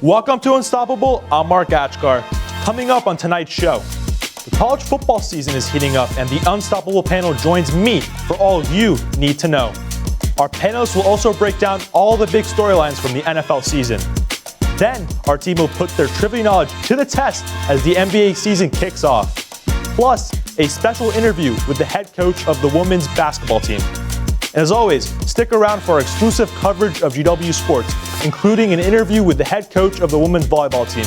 Welcome to Unstoppable. I'm Mark Achkar. Coming up on tonight's show, the college football season is heating up and the Unstoppable panel joins me for all you need to know. Our panelists will also break down all the big storylines from the NFL season. Then, our team will put their trivia knowledge to the test as the NBA season kicks off. Plus, a special interview with the head coach of the women's basketball team. And as always, stick around for our exclusive coverage of GW Sports, including an interview with the head coach of the women's volleyball team.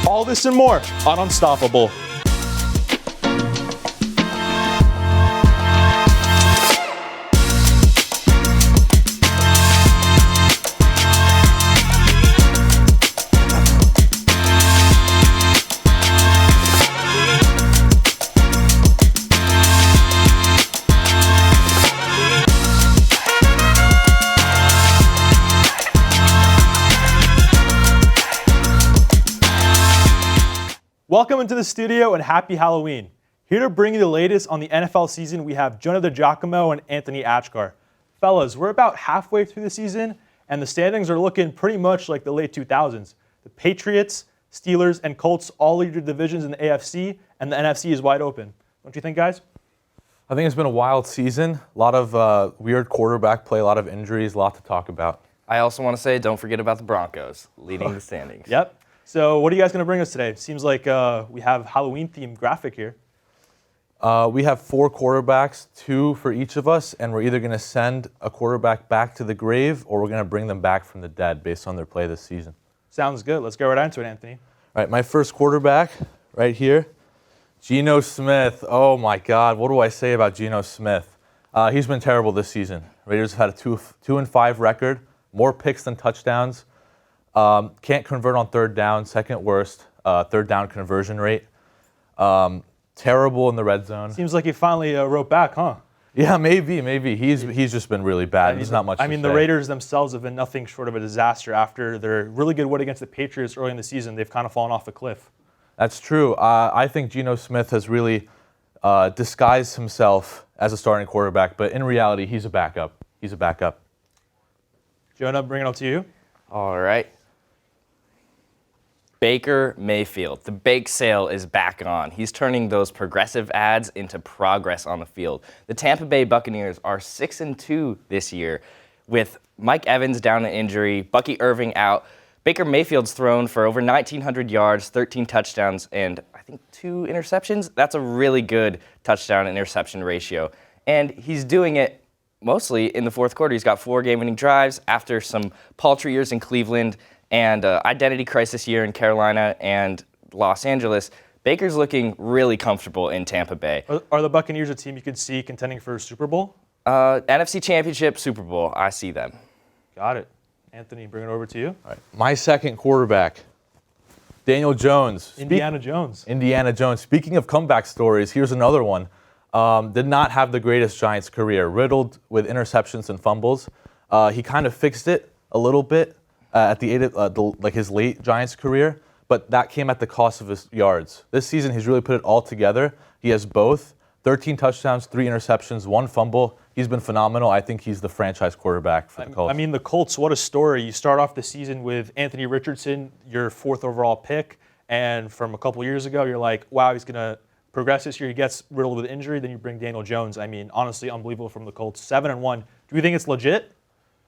All this and more on Unstoppable. Welcome into the studio and happy Halloween. Here to bring you the latest on the NFL season, we have Jonah DiGiacomo and Anthony Achkar. Fellas, we're about halfway through the season, and the standings are looking pretty much like the late 2000s. The Patriots, Steelers, and Colts all lead their divisions in the AFC, and the NFC is wide open. Don't you think, guys? I think it's been a wild season. A lot of weird quarterback play, a lot of injuries, a lot to talk about. I also want to say, don't forget about the Broncos leading the standings. Yep. So what are you guys going to bring us today? Seems like we have Halloween-themed graphic here. We have 4 quarterbacks, 2 for each of us, and we're either going to send a quarterback back to the grave or we're going to bring them back from the dead based on their play this season. Sounds good. Let's go right into it, Anthony. All right, my first quarterback right here, Geno Smith. Oh, my God. What do I say about Geno Smith? He's been terrible this season. Raiders have had a 2-5 record, more picks than touchdowns. Can't convert on third down, second worst third down conversion rate. Terrible in the red zone. Seems like he finally wrote back, huh? Yeah, maybe. He's just been really bad. There's not much to say. The Raiders themselves have been nothing short of a disaster after their really good win against the Patriots early in the season. They've kind of fallen off a cliff. That's true. I think Geno Smith has really disguised himself as a starting quarterback, but in reality, he's a backup. Jonah, bring it up to you. All right. Baker Mayfield. The bake sale is back on. He's turning those progressive ads into progress on the field. The Tampa Bay Buccaneers are 6-2 this year with Mike Evans down to injury, Bucky Irving out. Baker Mayfield's thrown for over 1,900 yards, 13 touchdowns, and I think 2 interceptions. That's a really good touchdown-interception ratio. And he's doing it mostly in the fourth quarter. He's got 4 game-winning drives after some paltry years in Cleveland and identity crisis year in Carolina and Los Angeles. Baker's looking really comfortable in Tampa Bay. Are the Buccaneers a team you could see contending for a Super Bowl? NFC Championship, Super Bowl, I see them. Got it. Anthony, bring it over to you. All right. My second quarterback, Daniel Jones. Indiana Jones. Speaking of comeback stories, here's another one. Did not have the greatest Giants career, riddled with interceptions and fumbles. He kind of fixed it a little bit at the end of his late Giants career, but that came at the cost of his yards. This season, he's really put it all together. He has both 13 touchdowns, 3 interceptions, 1 fumble. He's been phenomenal. I think he's the franchise quarterback for the Colts. The Colts, what a story. You start off the season with Anthony Richardson, your 4th overall pick, and from a couple years ago, you're like, wow, he's going to progress this year. He gets riddled with injury, then you bring Daniel Jones. Honestly, unbelievable from the Colts. 7-1. Do you think it's legit?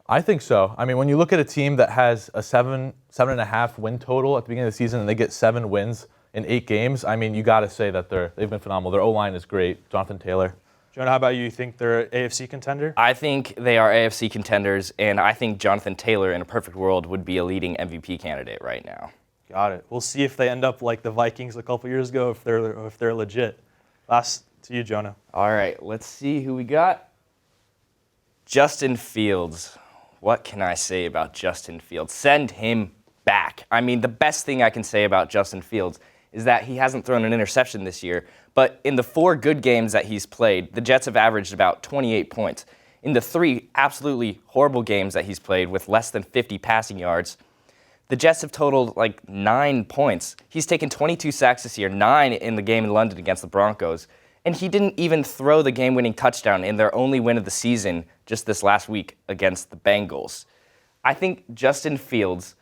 I think so. When you look at a team that has a 7.5 win total at the beginning of the season and they get 7 wins in 8 games, you got to say that they've been phenomenal. Their O-line is great. Jonathan Taylor. Jonah, how about you? You think they're an AFC contender? I think they are AFC contenders, and I think Jonathan Taylor, in a perfect world, would be a leading MVP candidate right now. Got it. We'll see if they end up like the Vikings a couple years ago, if they're legit. Last to you, Jonah. All right, let's see who we got. Justin Fields. What can I say about Justin Fields? Send him back. The best thing I can say about Justin Fields is that he hasn't thrown an interception this year, but in the 4 good games that he's played, the Jets have averaged about 28 points. In the 3 absolutely horrible games that he's played with less than 50 passing yards, the Jets have totaled 9 points. He's taken 22 sacks this year, 9 in the game in London against the Broncos. And he didn't even throw the game-winning touchdown in their only win of the season just this last week against the Bengals. I think Justin Fields,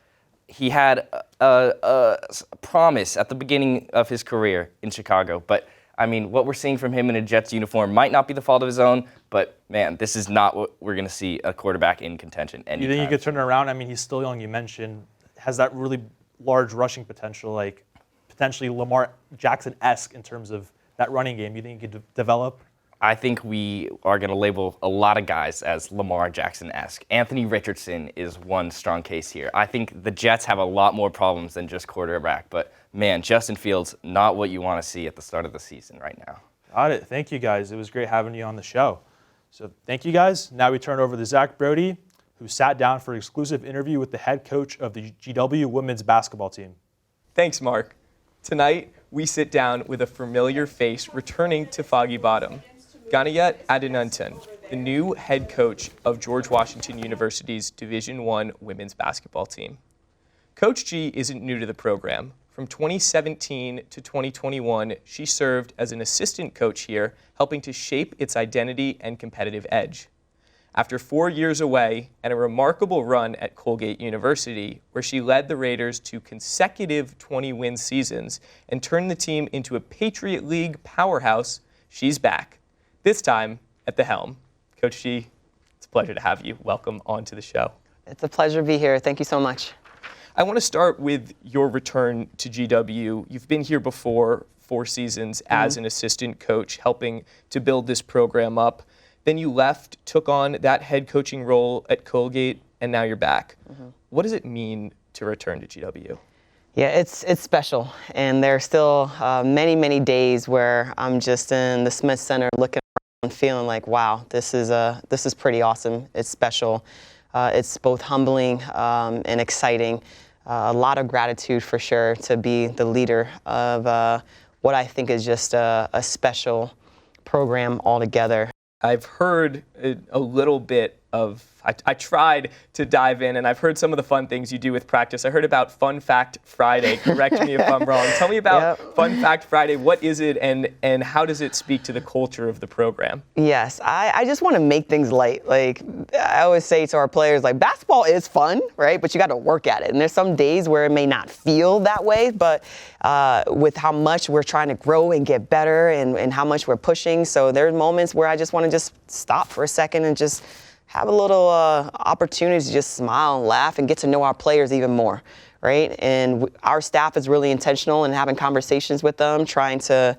he had a promise at the beginning of his career in Chicago, but I mean, what we're seeing from him in a Jets uniform might not be the fault of his own, but man, this is not what we're going to see a quarterback in contention anytime. You think he could turn it around? I mean, he's still young, you mentioned. Has that really large rushing potential, like potentially Lamar Jackson-esque in terms of that running game? You think he could develop? I think we are going to label a lot of guys as Lamar Jackson-esque. Anthony Richardson is one strong case here. I think the Jets have a lot more problems than just quarterback, but man, Justin Fields, not what you want to see at the start of the season right now. Got it. Thank you, guys. It was great having you on the show. So thank you, guys. Now we turn over to Zach Brody, who sat down for an exclusive interview with the head coach of the GW women's basketball team. Thanks, Mark. Tonight, we sit down with a familiar face returning to Foggy Bottom. Ganiyat Adeduntan, the new head coach of George Washington University's Division I women's basketball team. Coach G isn't new to the program. From 2017 to 2021, she served as an assistant coach here, helping to shape its identity and competitive edge. After 4 years away and a remarkable run at Colgate University, where she led the Raiders to consecutive 20-win seasons and turned the team into a Patriot League powerhouse, she's back. This time at the helm. Coach G, it's a pleasure to have you. Welcome onto the show. It's a pleasure to be here. Thank you so much. I want to start with your return to GW. You've been here before 4 seasons as an assistant coach, helping to build this program up. Then you left, took on that head coaching role at Colgate, and now you're back. What does it mean to return to GW? Yeah, it's special, and there are still many, many days where I'm just in the Smith Center looking around, feeling like, wow, this is pretty awesome. It's special. It's both humbling and exciting. A lot of gratitude for sure to be the leader of what I think is just a special program altogether. I've heard a little bit of, I tried to dive in, and I've heard some of the fun things you do with practice. I heard about Fun Fact Friday. Correct me if I'm wrong. Tell me about Fun Fact Friday. What is it, and how does it speak to the culture of the program? Yes, I just want to make things light. Like I always say to our players, like basketball is fun, right? But you got to work at it. And there's some days where it may not feel that way, but with how much we're trying to grow and get better and how much we're pushing. So there's moments where I just want to just stop for a second and just have a little opportunity to just smile and laugh and get to know our players even more, right? And our staff is really intentional in having conversations with them, trying to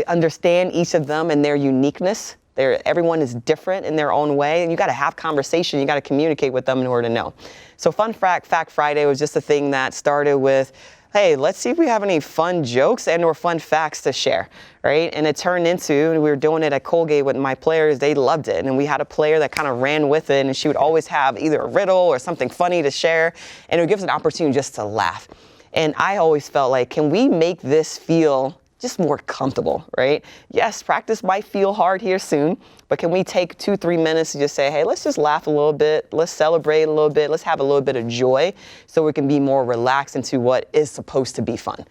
understand each of them and their uniqueness. Everyone is different in their own way, and you got to have conversation. You got to communicate with them in order to know. So Fun Fact Friday was just a thing that started with, hey, let's see if we have any fun jokes and or fun facts to share, right? And it turned into, we were doing it at Colgate with my players, they loved it. And we had a player that kind of ran with it, and she would always have either a riddle or something funny to share, and it would give us an opportunity just to laugh. And I always felt like, can we make this feel just more comfortable, right? Yes, practice might feel hard here soon, but can we take 2-3 minutes to just say, hey, let's just laugh a little bit, let's celebrate a little bit, let's have a little bit of joy so we can be more relaxed into what is supposed to be fun.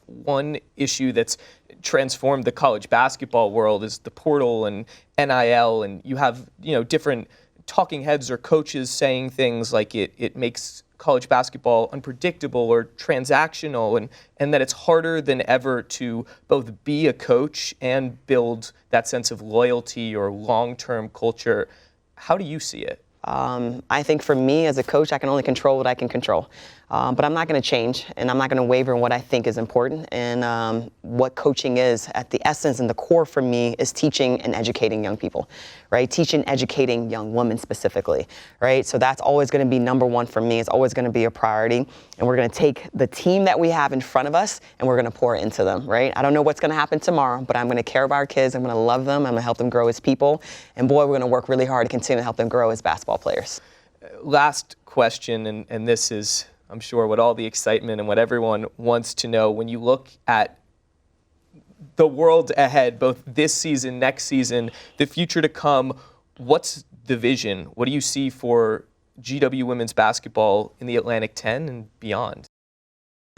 One issue that's transformed the college basketball world is the portal and NIL, and you have, different talking heads or coaches saying things like it makes college basketball unpredictable or transactional, and that it's harder than ever to both be a coach and build that sense of loyalty or long-term culture. How do you see it? I think for me as a coach, I can only control what I can control. But I'm not going to change, and I'm not going to waver in what I think is important. And what coaching is, at the essence and the core for me, is teaching and educating young people, right? Teaching, educating young women specifically, right? So that's always going to be number one for me. It's always going to be a priority. And we're going to take the team that we have in front of us, and we're going to pour it into them, right? I don't know what's going to happen tomorrow, but I'm going to care about our kids. I'm going to love them. I'm going to help them grow as people. And boy, we're going to work really hard to continue to help them grow as basketball players. Last question, and this is, I'm sure, what all the excitement and what everyone wants to know. When you look at the world ahead, both this season, next season, the future to come, what's the vision? What do you see for GW women's basketball in the Atlantic 10 and beyond?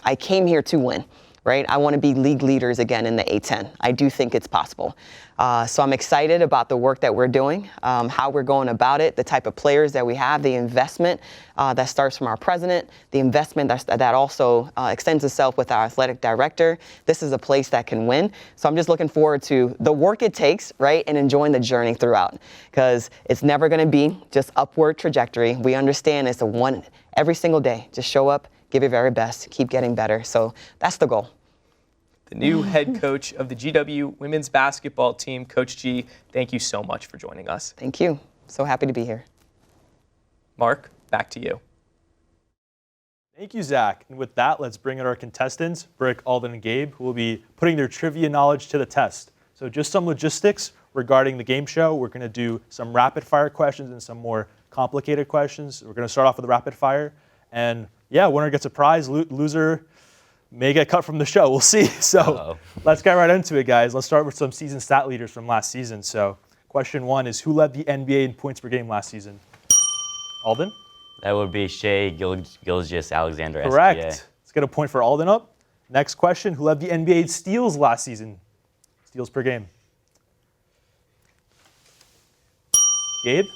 I came here to win, right? I want to be league leaders again in the A10. I do think it's possible. So I'm excited about the work that we're doing, how we're going about it, the type of players that we have, the investment that starts from our president, the investment that also extends itself with our athletic director. This is a place that can win. So I'm just looking forward to the work it takes, right, and enjoying the journey throughout, because it's never going to be just upward trajectory. We understand it's every single day. Just show up, give your very best, keep getting better. So that's the goal. The new head coach of the GW women's basketball team, Coach G, thank you so much for joining us. Thank you. So happy to be here. Mark, back to you. Thank you, Zach. And with that, let's bring in our contestants, Brick, Alden, and Gabe, who will be putting their trivia knowledge to the test. So just some logistics regarding the game show. We're going to do some rapid fire questions and some more complicated questions. We're going to start off with the rapid fire. And yeah, winner gets a prize, loser may get cut from the show. We'll see. So let's get right into it, guys. Let's start with some season stat leaders from last season. So question 1 is, who led the NBA in points per game last season? Alden? That would be Shea Gilgeous-Alexander. Correct. SGA. Let's get a point for Alden up. Next question, who led the NBA in steals last season? Steals per game. Gabe?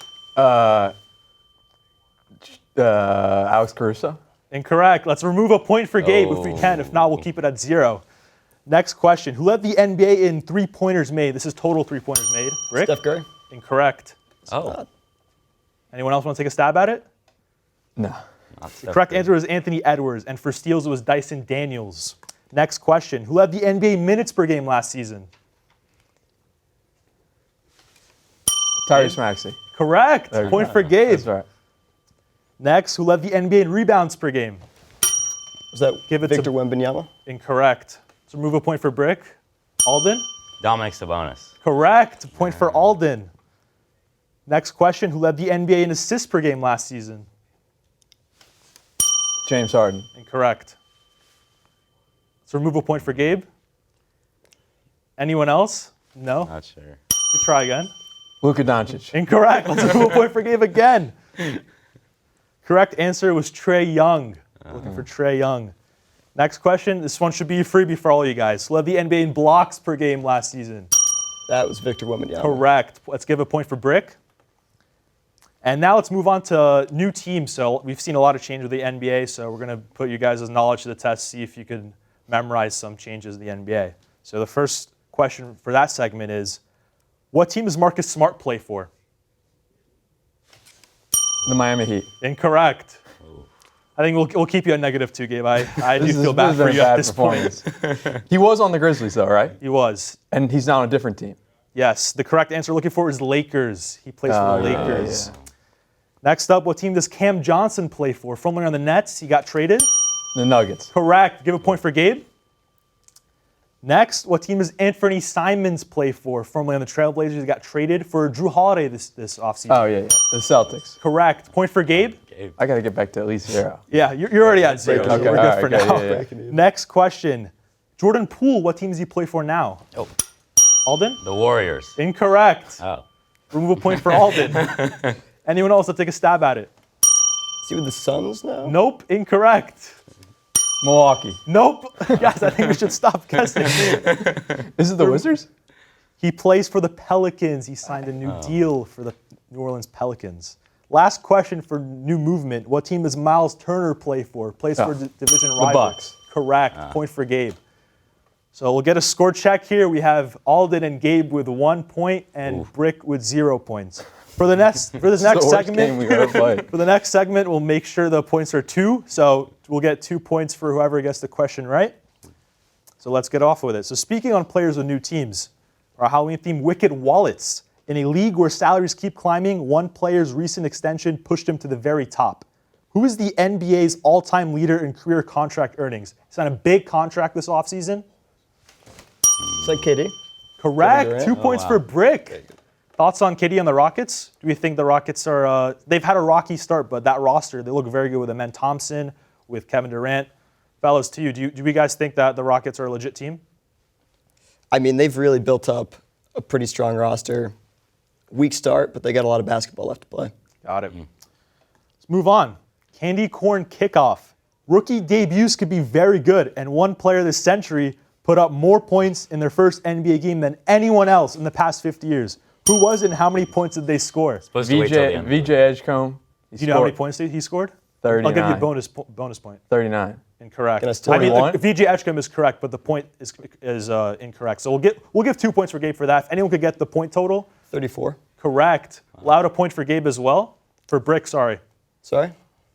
Alex Caruso. Incorrect. Let's remove a point for Gabe if we can. If not, we'll keep it at 0. Next question. Who led the NBA in three-pointers made? This is total three-pointers made. Rick? Steph Curry. Incorrect. Oh, Anyone else want to take a stab at it? No. not The correct answer was Anthony Edwards, and for steals it was Dyson Daniels. Next question. Who led the NBA minutes per game last season? Tyrese Maxey. Correct. There you Point go. for Gabe. That's right. Next, who led the NBA in rebounds per game? Was that Give it to- Victor Wembanyama? Incorrect. So remove a point for Brick. Alden? Dominic Sabonis. Correct. Point for Alden. Next question. Who led the NBA in assists per game last season? James Harden. Incorrect. So remove a point for Gabe. Anyone else? No? Not sure. You try again. Luka Doncic. Incorrect. Let's remove a point for Gabe again. Correct answer was Trae Young. Looking for Trae Young. Next question. This one should be a freebie for all you guys. Led the NBA in blocks per game last season. That was Victor Wembanyama. Correct. Let's give a point for Brick. And now let's move on to new teams. So we've seen a lot of change with the NBA, so we're going to put you guys' knowledge to the test, see if you can memorize some changes in the NBA. So the first question for that segment is, what team does Marcus Smart play for? The Miami Heat. Incorrect. I think we'll keep you at -2, Gabe. I do This feel is- bad this for has you been a at bad this point. performance. He was on the Grizzlies, though, right? He was. And he's now on a different team. Yes, the correct answer looking for is Lakers. He plays for the yeah, Lakers. yeah. Next up, what team does Cam Johnson play for? Formerly on the Nets, he got traded. The Nuggets. Correct. Give a point for Gabe. Next, what team does Anthony Simons play for? Formerly on the Trailblazers, he got traded for Drew Holiday this offseason. Oh, yeah. The Celtics. Correct. Point for Gabe. I got to get back to at least 0. Yeah, you're already at 0. So Okay, we're good all right, for good, now. yeah, Next question. Jordan Poole, what team does he play for now? Oh, Alden? the Warriors. Incorrect. Oh, Remove a point for Alden. Anyone else that take a stab at it? Is he with the Suns now? Nope. Incorrect. Milwaukee. Nope. Guys, I think we should stop guessing. Is it the Wizards? He plays for the Pelicans. He signed a new deal for the New Orleans Pelicans. Last question for new movement. What team does Miles Turner play for? Plays for division rival. Bucks. Correct. Point for Gabe. So we'll get a score check here. We have Alden and Gabe with 1 point and Brick with 0 points. For this next It's the worst segment, game we've ever played. for the next segment, we'll make sure the points are 2. So we'll get 2 points for whoever gets the question right. So let's get off with it. So speaking on players with new teams, our Halloween theme, Wicked Wallets. In a league where salaries keep climbing, one player's recent extension pushed him to the very top. Who is the NBA's all-time leader in career contract earnings? He signed a big contract this offseason. Is that KD? Correct. Durant? 2 points for Brick. Thoughts on KD and the Rockets? Do we think the Rockets are, they've had a rocky start, but that roster, they look very good with Amen Thompson, with Kevin Durant. Fellas, to you, do you guys think that the Rockets are a legit team? I mean, they've really built up a pretty strong roster. Weak start, but they got a lot of basketball left to play. Got it. Let's move on. Candy corn kickoff. Rookie debuts could be very good, and one player this century put up more points in their first NBA game than anyone else in the past 50 years. Who was it and how many points did they score? Supposed to wait till the end. VJ Edgecombe. Do you know how many points he scored? 39. I'll give you a bonus point. 39. Incorrect. Can I still- I mean, 21? VJ Edgecombe is correct, but the point is incorrect. So we'll give 2 points for Gabe for that. If anyone could get the point total, 34. correct. Allowed a point for Gabe as well. For Brick, sorry. Sorry?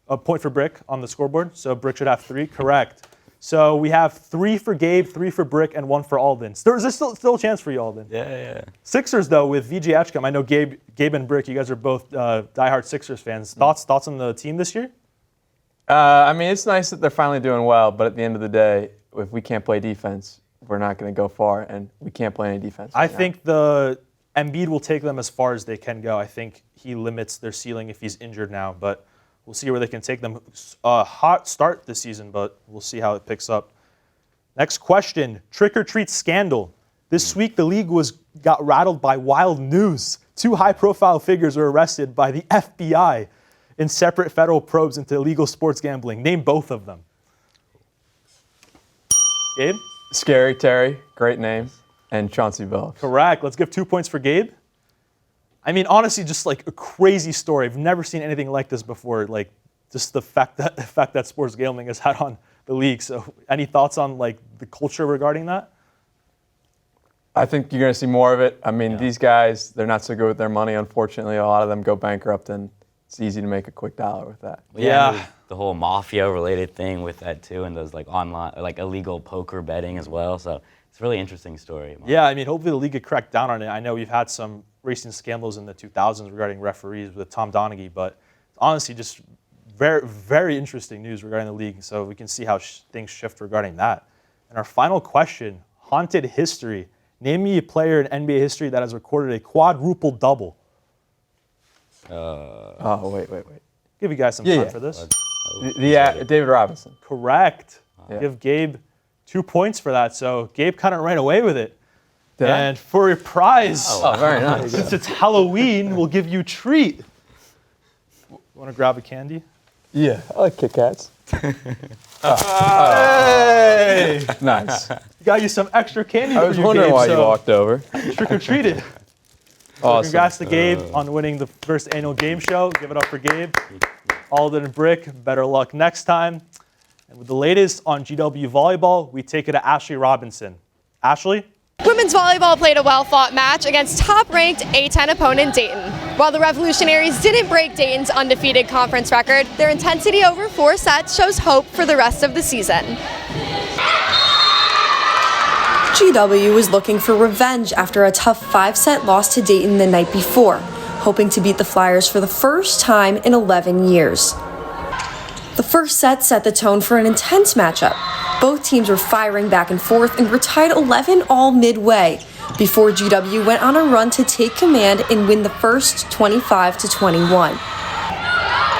A point for Brick on the scoreboard. So Brick should have 3. Correct. So we have 3 for Gabe, 3 for Brick, and 1 for Alden. There's still a chance for you, Alden. Yeah. Sixers, though, with VJ Edgecombe. I know Gabe and Brick, you guys are both diehard Sixers fans. Thoughts on the team this year? I mean, it's nice that they're finally doing well, but at the end of the day, if we can't play defense, we're not going to go far, and we can't play any defense. I think the Embiid will take them as far as they can go. I think he limits their ceiling if he's injured now, but we'll see where they can take them. A hot start this season, but we'll see how it picks up. Next question, trick or treat scandal. This week, the league got rattled by wild news. 2 high-profile figures were arrested by the FBI in separate federal probes into illegal sports gambling. Name both of them. Gabe? Scary Terry, great name, and Chauncey Billups. Correct. Let's give 2 points for Gabe. I mean, honestly, just like a crazy story. I've never seen anything like this before. Like, just the fact that sports gambling has had on the league. So, any thoughts on like the culture regarding that? I think you're going to see more of it. I mean, these guys, they're not so good with their money, unfortunately. A lot of them go bankrupt, and it's easy to make a quick dollar with that. Yeah. The whole mafia-related thing with that too, and those like online, like illegal poker betting as well. So it's a really interesting story. Yeah, I mean, hopefully the league could crack down on it. I know we've had some recent scandals in the 2000s regarding referees with Tom Donaghy, but honestly, just very, very interesting news regarding the league. So we can see how things shift regarding that. And our final question, haunted history. Name me a player in NBA history that has recorded a quadruple double. Oh, wait. Give you guys some time for this. David Robinson. Correct. Yeah. Give Gabe 2 points for that. So Gabe kind of ran away with it. Did I? And for your prize, Oh, very nice. since it's Halloween, we'll give you a treat. Want to grab a candy? Yeah, I like Kit Kats. Hey! Nice. Got you some extra candy. I was for you, wondering Gabe, why you so walked over. Trick or treated. Awesome. Congrats to Gabe on winning the first annual game show. Give it up for Gabe. Alden and Brick, better luck next time. And with the latest on GW Volleyball, we take it to Ashley Robinson. Ashley? Women's volleyball played a well-fought match against top-ranked A10 opponent Dayton. While the Revolutionaries didn't break Dayton's undefeated conference record, their intensity over 4 sets shows hope for the rest of the season. GW was looking for revenge after a tough 5-set loss to Dayton the night before, hoping to beat the Flyers for the first time in 11 years. The first set set the tone for an intense matchup. Both teams were firing back and forth and were tied 11 all midway, before GW went on a run to take command and win the first 25-21.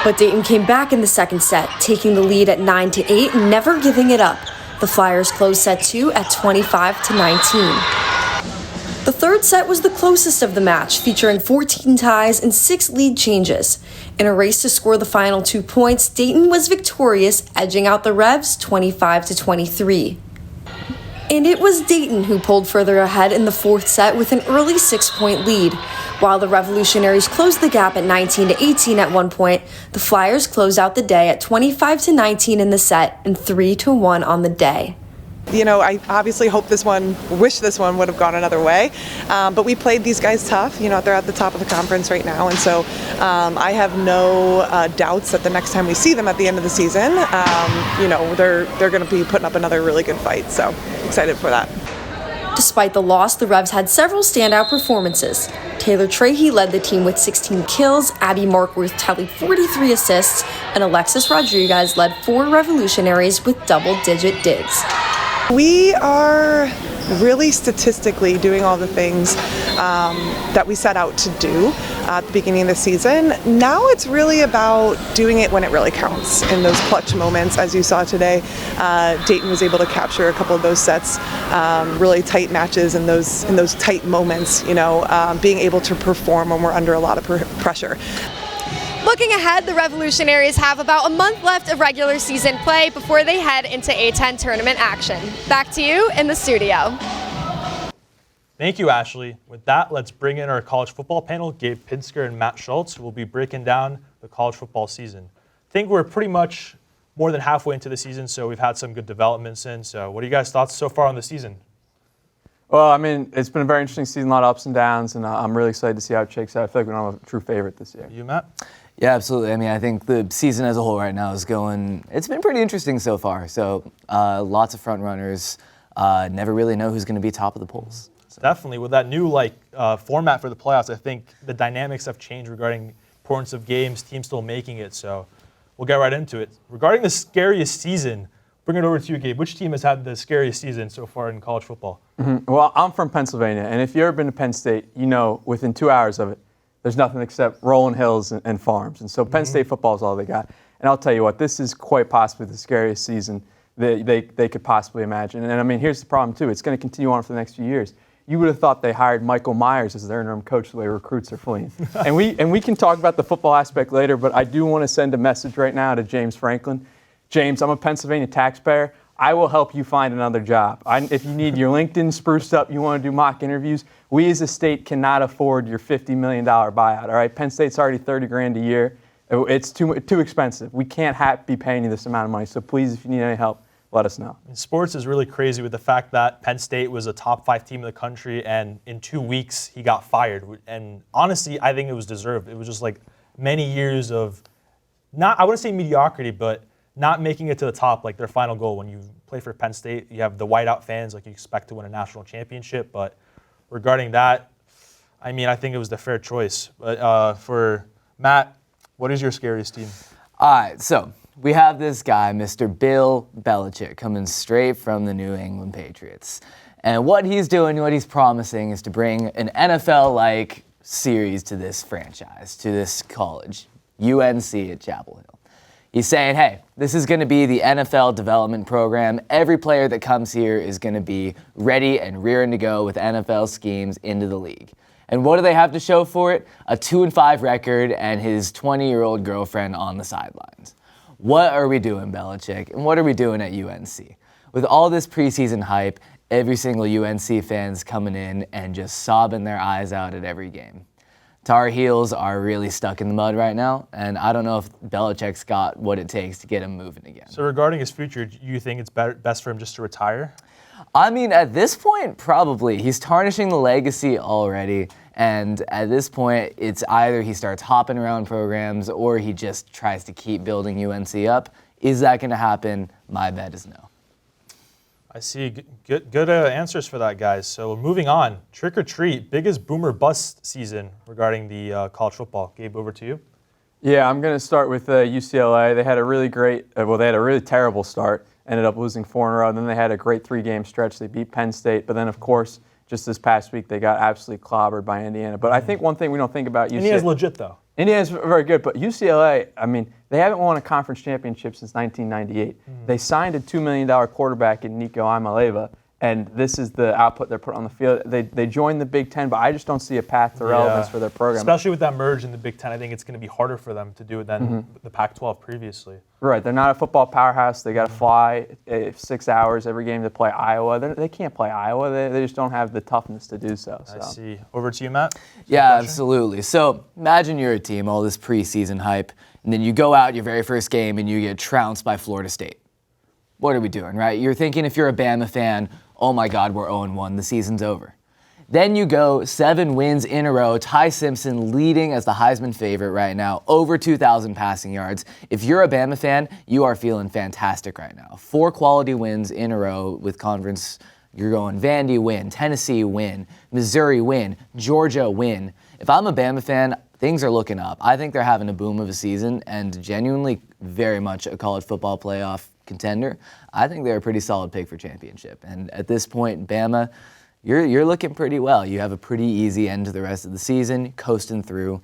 But Dayton came back in the second set, taking the lead at 9-8 and never giving it up. The Flyers closed set 2 at 25-19. The third set was the closest of the match, featuring 14 ties and 6 lead changes. In a race to score the final 2 points, Dayton was victorious, edging out the Revs 25-23. And it was Dayton who pulled further ahead in the fourth set with an early 6-point lead. While the Revolutionaries closed the gap at 19-18 at one point, the Flyers closed out the day at 25-19 in the set and 3-1 on the day. You know, I obviously wish this one would have gone another way, but we played these guys tough. You know, they're at the top of the conference right now, and so I have no doubts that the next time we see them at the end of the season, you know, they're going to be putting up another really good fight. So excited for that. Despite the loss, the Revs had several standout performances. Taylor Trahey led the team with 16 kills, Abby Markworth tallied 43 assists, and Alexis Rodriguez led 4 Revolutionaries with double-digit digs. We are really statistically doing all the things that we set out to do at the beginning of the season. Now it's really about doing it when it really counts in those clutch moments. As you saw today, Dayton was able to capture a couple of those sets, really tight matches in those tight moments, you know, being able to perform when we're under a lot of pressure. But Looking ahead, the Revolutionaries have about a month left of regular season play before they head into A10 tournament action. Back to you in the studio. Thank you, Ashley. With that, let's bring in our college football panel, Gabe Pinsker and Matt Schultz, who will be breaking down the college football season. I think we're pretty much more than halfway into the season, so we've had some good developments in. So what are you guys' thoughts so far on the season? Well, I mean, it's been a very interesting season, a lot of ups and downs, and I'm really excited to see how it shakes out. I feel like we don't have a true favorite this year. You, Matt? Yeah, absolutely. I mean, I think the season as a whole right now is it's been pretty interesting so far. So lots of front runners. Never really know who's going to be top of the polls. So. Definitely. With that new format for the playoffs, I think the dynamics have changed regarding importance of games, teams still making it. So we'll get right into it. Regarding the scariest season, bring it over to you, Gabe. Which team has had the scariest season so far in college football? Mm-hmm. Well, I'm from Pennsylvania, and if you've ever been to Penn State, you know within 2 hours of it, there's nothing except rolling hills and farms. And so Penn State football is all they got. And I'll tell you what, this is quite possibly the scariest season they could possibly imagine. And I mean, here's the problem, too. It's going to continue on for the next few years. You would have thought they hired Michael Myers as their interim coach the way recruits are fleeing. and we can talk about the football aspect later, but I do want to send a message right now to James Franklin. James, I'm a Pennsylvania taxpayer. I will help you find another job. If you need your LinkedIn spruced up, you want to do mock interviews, we as a state cannot afford your $50 million buyout, all right? Penn State's already $30,000 a year. It's too expensive. We can't be paying you this amount of money, so please, if you need any help, let us know. And sports is really crazy with the fact that Penn State was a top 5 team in the country, and in 2 weeks he got fired. And honestly, I think it was deserved. It was just like many years of I wouldn't say mediocrity, but not making it to the top, like their final goal. When you play for Penn State, you have the whiteout fans, like you expect to win a national championship. But regarding that, I mean, I think it was the fair choice. But for Matt, what is your scariest team? All right, so we have this guy, Mr. Bill Belichick, coming straight from the New England Patriots. And what he's doing, what he's promising is to bring an NFL-like series to this franchise, to this college, UNC at Chapel Hill. He's saying, hey, this is going to be the NFL development program. Every player that comes here is going to be ready and rearing to go with NFL schemes into the league. And what do they have to show for it? A 2-5 record and his 20-year-old girlfriend on the sidelines. What are we doing, Belichick? And what are we doing at UNC? With all this preseason hype, every single UNC fan's coming in and just sobbing their eyes out at every game. Tar Heels are really stuck in the mud right now, and I don't know if Belichick's got what it takes to get him moving again. So regarding his future, do you think it's best for him just to retire? I mean, at this point, probably. He's tarnishing the legacy already, and at this point, it's either he starts hopping around programs or he just tries to keep building UNC up. Is that going to happen? My bet is no. I see. Good answers for that, guys. So moving on, trick or treat, biggest boomer bust season regarding the college football. Gabe, over to you. Yeah, I'm going to start with UCLA. They had a really they had a really terrible start. Ended up losing 4 in a row. Then they had a great 3-game stretch. They beat Penn State. But then, of course, just this past week, they got absolutely clobbered by Indiana. But I think one thing we don't think about UCLA. Indiana's legit, though. Indiana's very good. But UCLA, I mean, they haven't won a conference championship since 1998. They signed a $2 million quarterback in Nico Imaleva. And this is the output they're putting on the field. They joined the Big Ten, but I just don't see a path to relevance for their program. Especially with that merge in the Big Ten, I think it's going to be harder for them to do it than the Pac-12 previously. Right, they're not a football powerhouse. They got to fly 6 hours every game to play Iowa. They can't play Iowa. They just don't have the toughness to do so. I see. Over to you, Matt. Yeah, absolutely. So imagine you're a team, all this preseason hype, and then you go out your very first game and you get trounced by Florida State. What are we doing, right? You're thinking if you're a Bama fan, oh my God, we're 0-1, the season's over. Then you go 7 wins in a row, Ty Simpson leading as the Heisman favorite right now, over 2,000 passing yards. If you're a Bama fan, you are feeling fantastic right now. 4 quality wins in a row with conference. You're going Vandy win, Tennessee win, Missouri win, Georgia win. If I'm a Bama fan, things are looking up. I think they're having a boom of a season and genuinely very much a college football playoff contender. I think they're a pretty solid pick for championship. And at this point, Bama, you're looking pretty well. You have a pretty easy end to the rest of the season, coasting through.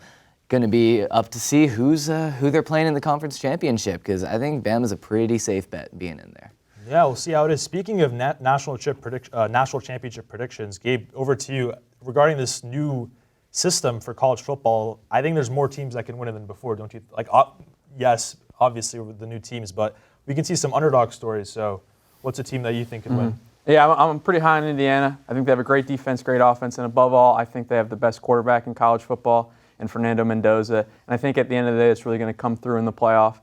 Going to be up to see who they're playing in the conference championship, because I think Bama's a pretty safe bet being in there. Yeah, we'll see how it is. Speaking of national championship predictions, Gabe, over to you. Regarding this new system for college football, I think there's more teams that can win it than before, don't you? Like, yes, obviously with the new teams, but we can see some underdog stories. So what's a team that you think can win? Yeah, I'm pretty high on Indiana. I think they have a great defense, great offense, and above all, I think they have the best quarterback in college football, in Fernando Mendoza. And I think at the end of the day, it's really going to come through in the playoff.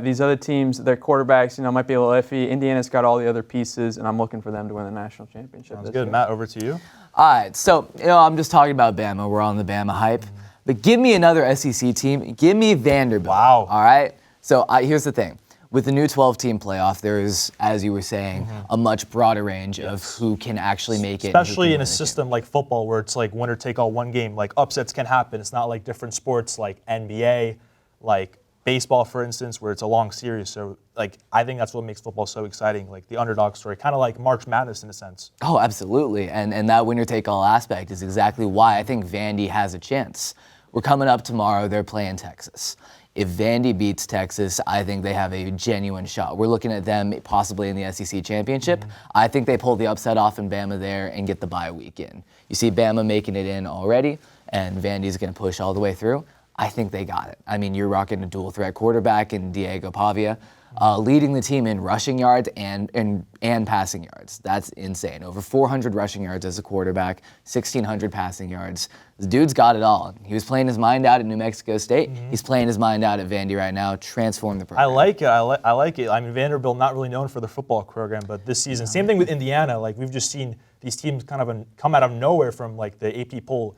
These other teams, their quarterbacks, might be a little iffy. Indiana's got all the other pieces, and I'm looking for them to win the national championship. Sounds good. Matt, over to you. All right, so I'm just talking about Bama. We're on the Bama hype. But give me another SEC team. Give me Vanderbilt. Wow. All right? So here's the thing. With the new 12-team playoff, there is, as you were saying, a much broader range of who can actually make it. Especially in a system like football where it's like winner take all one game. Like upsets can happen. It's not like different sports like NBA, like baseball, for instance, where it's a long series. So like I think that's what makes football so exciting, like the underdog story, kind of like March Madness in a sense. Oh, absolutely. And that winner take all aspect is exactly why I think Vandy has a chance. We're coming up tomorrow. They're playing Texas. If Vandy beats Texas, I think they have a genuine shot. We're looking at them possibly in the SEC championship. I think they pull the upset off in Bama there and get the bye week in. You see Bama making it in already, and Vandy's going to push all the way through. I think they got it. I mean, you're rocking a dual threat quarterback in Diego Pavia, leading the team in rushing yards and passing yards. That's insane. Over 400 rushing yards as a quarterback, 1,600 passing yards. The dude's got it all. He was playing his mind out at New Mexico State. He's playing his mind out at Vandy right now. Transform the program. I like it. I like it. I mean, Vanderbilt not really known for the football program, but this season, same thing with Indiana. Like we've just seen these teams kind of come out of nowhere from like the AP poll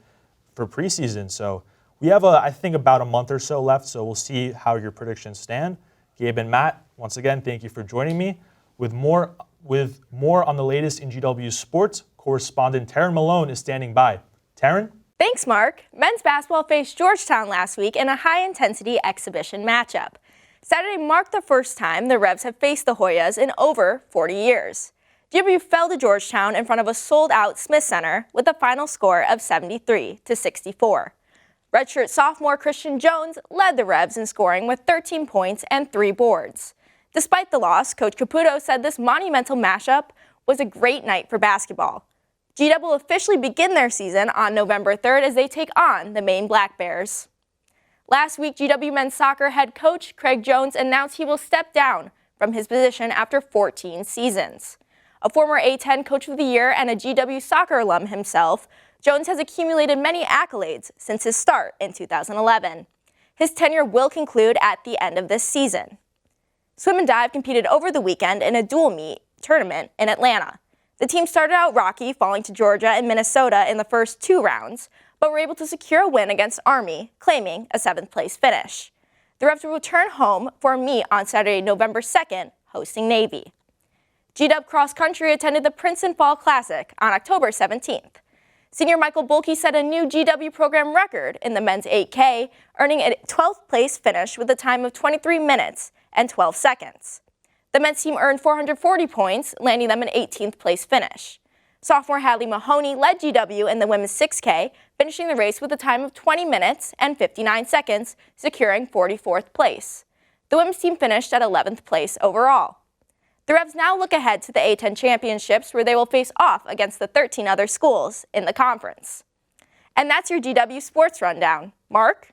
for preseason. So we have I think about a month or so left. So we'll see how your predictions stand. Gabe and Matt, once again, thank you for joining me. With more on the latest in GW sports, correspondent Taryn Malone is standing by. Taryn? Thanks, Mark. Men's basketball faced Georgetown last week in a high-intensity exhibition matchup. Saturday marked the first time the Revs have faced the Hoyas in over 40 years. GW fell to Georgetown in front of a sold-out Smith Center with a final score of 73-64. Redshirt sophomore Christian Jones led the Revs in scoring with 13 points and 3 boards. Despite the loss, Coach Caputo said this monumental matchup was a great night for basketball. GW will officially begin their season on November 3rd as they take on the Maine Black Bears. Last week, GW men's soccer head coach Craig Jones announced he will step down from his position after 14 seasons. A former A10 Coach of the Year and a GW soccer alum himself, Jones has accumulated many accolades since his start in 2011. His tenure will conclude at the end of this season. Swim and Dive competed over the weekend in a dual meet tournament in Atlanta. The team started out rocky, falling to Georgia and Minnesota in the first 2 rounds, but were able to secure a win against Army, claiming a 7th-place finish. The Revs will return home for a meet on Saturday, November 2nd, hosting Navy. GW Cross Country attended the Princeton Fall Classic on October 17th. Senior Michael Bulkey set a new GW program record in the men's 8K, earning a 12th-place finish with a time of 23 minutes and 12 seconds. The men's team earned 440 points, landing them an 18th-place finish. Sophomore Hadley Mahoney led GW in the women's 6K, finishing the race with a time of 20 minutes and 59 seconds, securing 44th place. The women's team finished at 11th place overall. The Revs now look ahead to the A10 championships, where they will face off against the 13 other schools in the conference. And that's your GW Sports Rundown. Mark?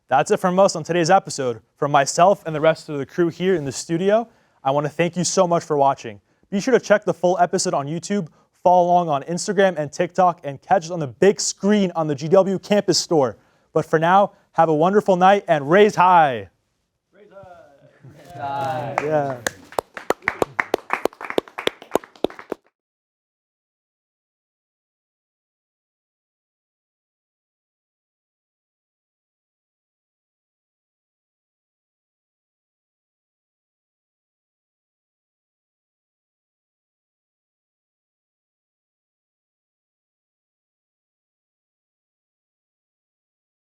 That's it from us on today's episode. From myself and the rest of the crew here in the studio, I want to thank you so much for watching. Be sure to check the full episode on YouTube, follow along on Instagram and TikTok, and catch us on the big screen on the GW Campus Store. But for now, have a wonderful night and raise high. Raise high. Raise high. Yeah.